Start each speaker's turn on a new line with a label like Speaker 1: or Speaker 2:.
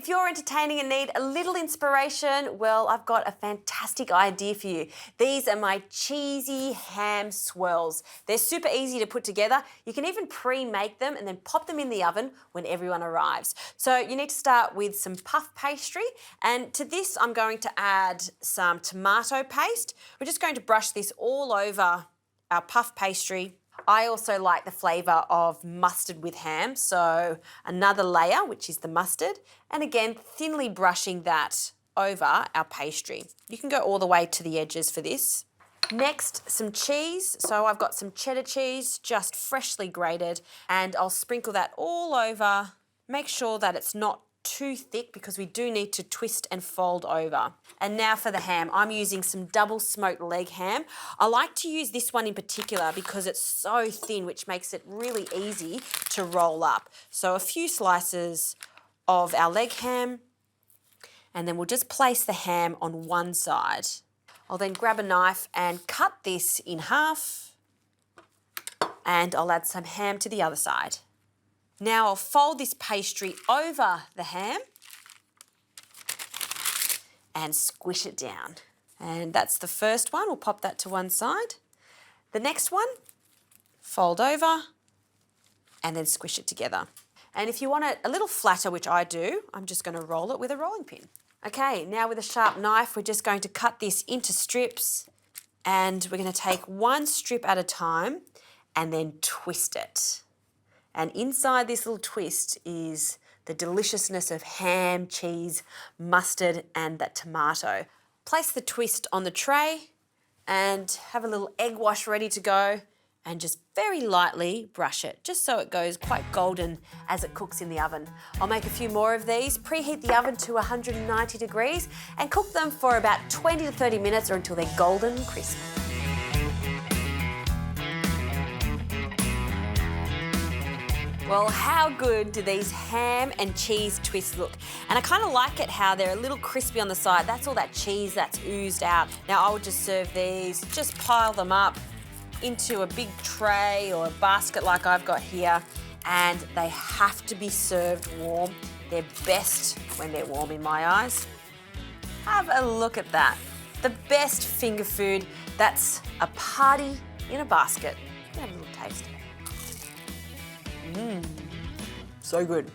Speaker 1: If you're entertaining and need a little inspiration, well, I've got a fantastic idea for you. These are my cheesy ham swirls. They're super easy to put together. You can even pre-make them and then pop them in the oven when everyone arrives. So you need to start with some puff pastry, and to this I'm going to add some tomato paste. We're just going to brush this all over our puff pastry. I also like the flavour of mustard with ham, so another layer, which is the mustard, and again, thinly brushing that over our pastry. You can go all the way to the edges for this. Next, some cheese. So I've got some cheddar cheese, just freshly grated, and I'll sprinkle that all over. Make sure that it's not too thick because we do need to twist and fold over. And now for the ham, I'm using some double smoked leg ham. I like to use this one in particular because it's so thin, which makes it really easy to roll up. So a few slices of our leg ham, and then we'll just place the ham on one side. I'll then grab a knife and cut this in half, and I'll add some ham to the other side. Now I'll fold this pastry over the ham and squish it down. And that's the first one. We'll pop that to one side. The next one, fold over and then squish it together. And if you want it a little flatter, which I do, I'm just going to roll it with a rolling pin. Okay, now with a sharp knife, we're just going to cut this into strips, and we're going to take one strip at a time and then twist it. And inside this little twist is the deliciousness of ham, cheese, mustard, and that tomato. Place the twist on the tray and have a little egg wash ready to go, and just very lightly brush it, just so it goes quite golden as it cooks in the oven. I'll make a few more of these, preheat the oven to 190 degrees, and cook them for about 20 to 30 minutes or until they're golden crisp. Well, how good do these ham and cheese twists look? And I kind of like it how they're a little crispy on the side. That's all that cheese that's oozed out. Now I would just serve these, just pile them up into a big tray or a basket like I've got here, and they have to be served warm. They're best when they're warm in my eyes. Have a look at that. The best finger food. That's a party in a basket. Have a little taste. So good.